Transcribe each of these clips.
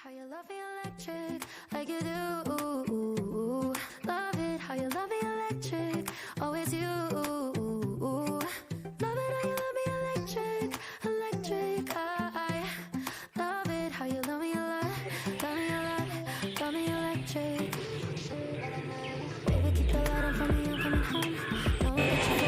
How you love me electric, like you do. Love it, how you love me electric, always you. Love it, how you love me electric, electric. I love it, how you love me a lot, love me a lot, love me electric. Baby, keep the light on for me, I'm coming home. Know that you're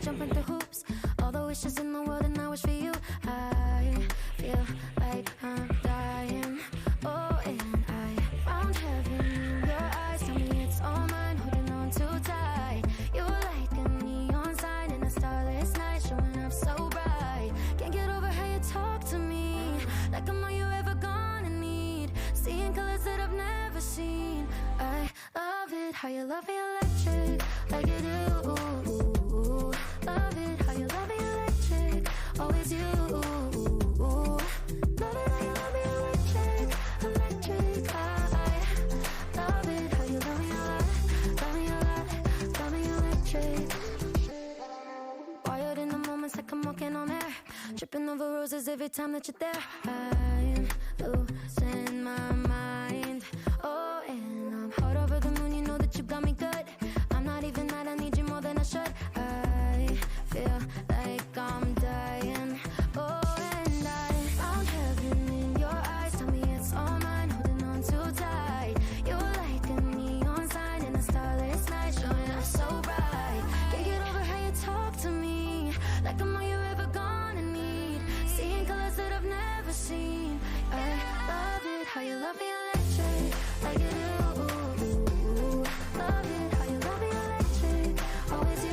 jumping through hoops, all the wishes in the world, and I wish for you. I feel like I'm dying. Oh, and I found heaven in your eyes. Tell me it's all mine, holding on too tight. You're like a neon sign in a starless night, showing up so bright. Can't get over how you talk to me, like I'm all you ever gonna need. Seeing colors that I've never seen. I love it, how you love me electric, like you do. Love it, how you love me electric, always you. Love it, how you love me electric, electric. I love it, how you love me a lot, love me a lot, love me electric. Wired in the moments like I'm walking on air, tripping over roses every time that you're there. I'm losing my mind. Oh, and I'm hot over the moon, you know that you got me good. I'm not even mad, I need you more than I should. Feel like I'm dying. Oh, and I found heaven in your eyes. Tell me it's all mine, holding on too tight. You're like a neon sign in a starless night, showing up so bright. Can't get over how you talk to me, like I'm all you ever gonna need. Seeing colors that I've never seen. I love it, how you love me electric, like you do. Love it, how you love me electric, always you.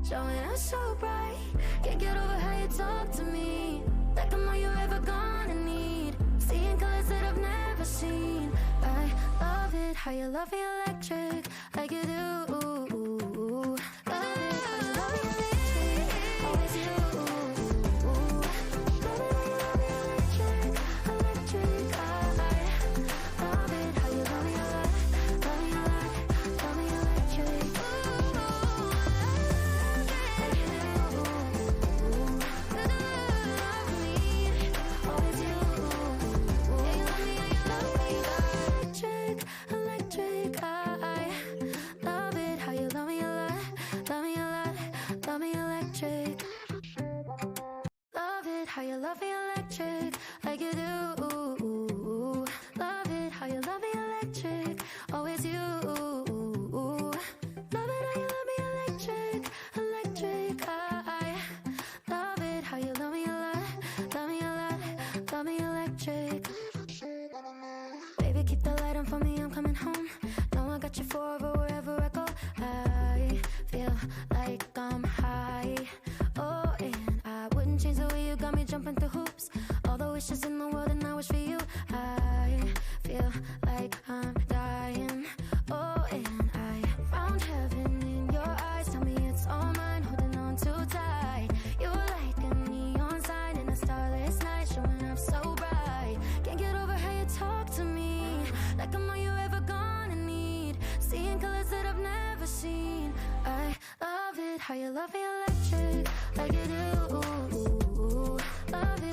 Showing up so bright, can't get over how you talk to me, like I'm all you ever gonna need. Seeing colors that I've never seen. I love it, how you love me electric, like you do. Love it, how you love me electric, always you. Love it, how you love me electric, electric. I love it, how you love me a lot, love me a lot, love me electric. How you love me electric, like you do. Love it, how you love me electric, always you. Love it, how you love me electric, electric. I love it, how you love me a lot, love me a lot, love me electric. Baby, keep the light on for me, I'm coming home. Know I got you forever wherever I go. I feel like I'm high. Oh, and I wouldn't change the way you got me jumping through hoops, all the wishes in the world, and I wish for you. I feel like I'm dying. Oh, and I found heaven in your eyes. Tell me it's all mine, holding on too tight. You're like a neon sign in a starless night, showing up so bright. Can't get over how you talk to me, like I'm all you ever gonna need. Seeing colors that I've never seen. I love it, how you love me electric, like you do. Love it.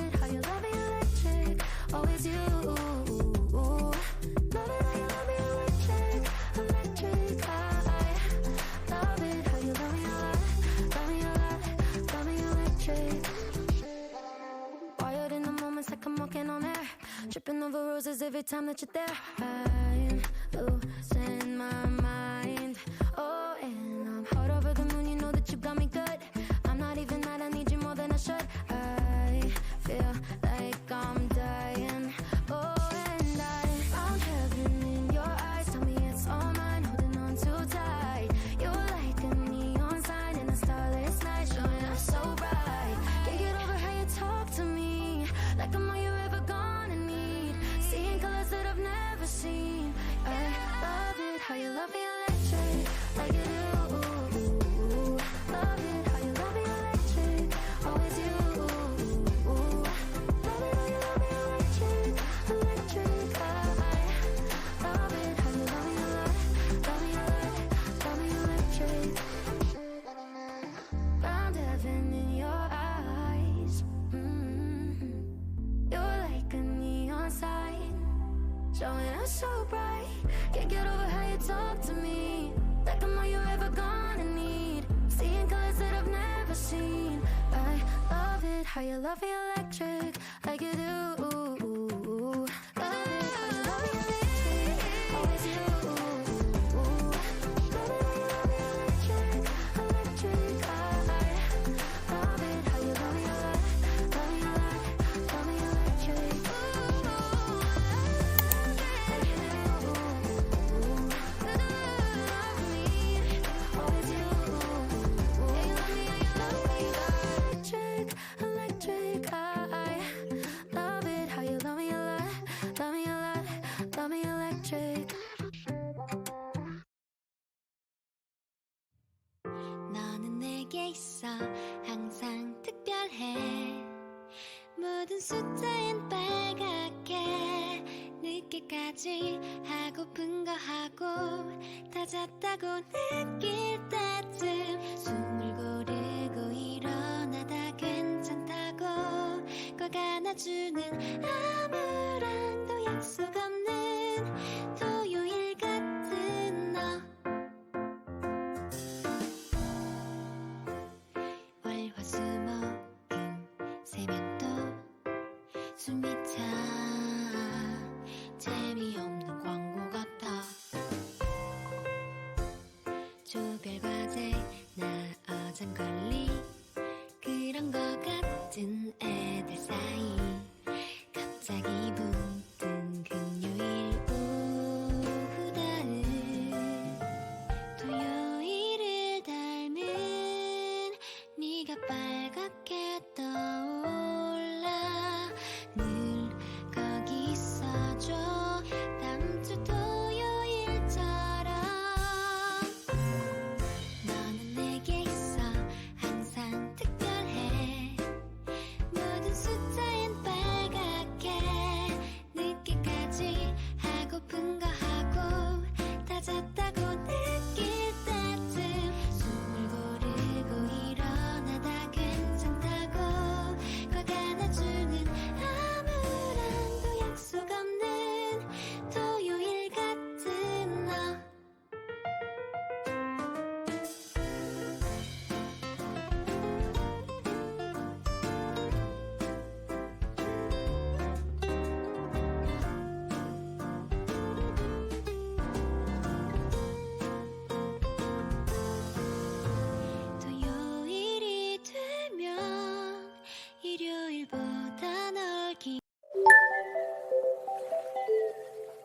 Tripping over roses every time that you're there. I'm losing my mind. Oh, and I'm hot over the moon, you know that you got me good. I'm not even mad, I need you more than I should. I feel like I'm dying. Oh, and I found heaven in your eyes. Tell me it's all mine, holding on too tight. You're like a neon sign in a starless night, showing up so bright. Can't get over how you talk to me, like I'm all you're ever gonna need. Seeing colors that I've never seen. I love it how you love me electric, like you do. Love it how you love me electric, always you. Love it how you love me electric, electric. I love it how you love me love me electric. Found heaven in your eyes. You're like a neon sign, showing up so bright. Can't get over how you talk to me, like I'm all you're ever gonna need. Seeing colors that I've never seen. I love it how you love me electric, like you do. Love it how you love me electric, always you. Love it how you love me electric, electric. I love it how you love me love me electric. Electric, I love it how you love me a lot, love me a lot, love me electric. 너는 내게 있어 항상 특별해. 모든 숫자엔 빨갛게 늦게까지 하고픈 거 하고 다 잤다고 느낄 때쯤 숨을 고르고 일어나다 괜찮다고 꼭 안아주는 아무랑도 약속 없는 토요일 같은 너. 월화수목금 세면 또 숨이 차 재미없는 광고 같아. 조별과제 나 어장관리 그런 거 같은 애들 사이 갑자기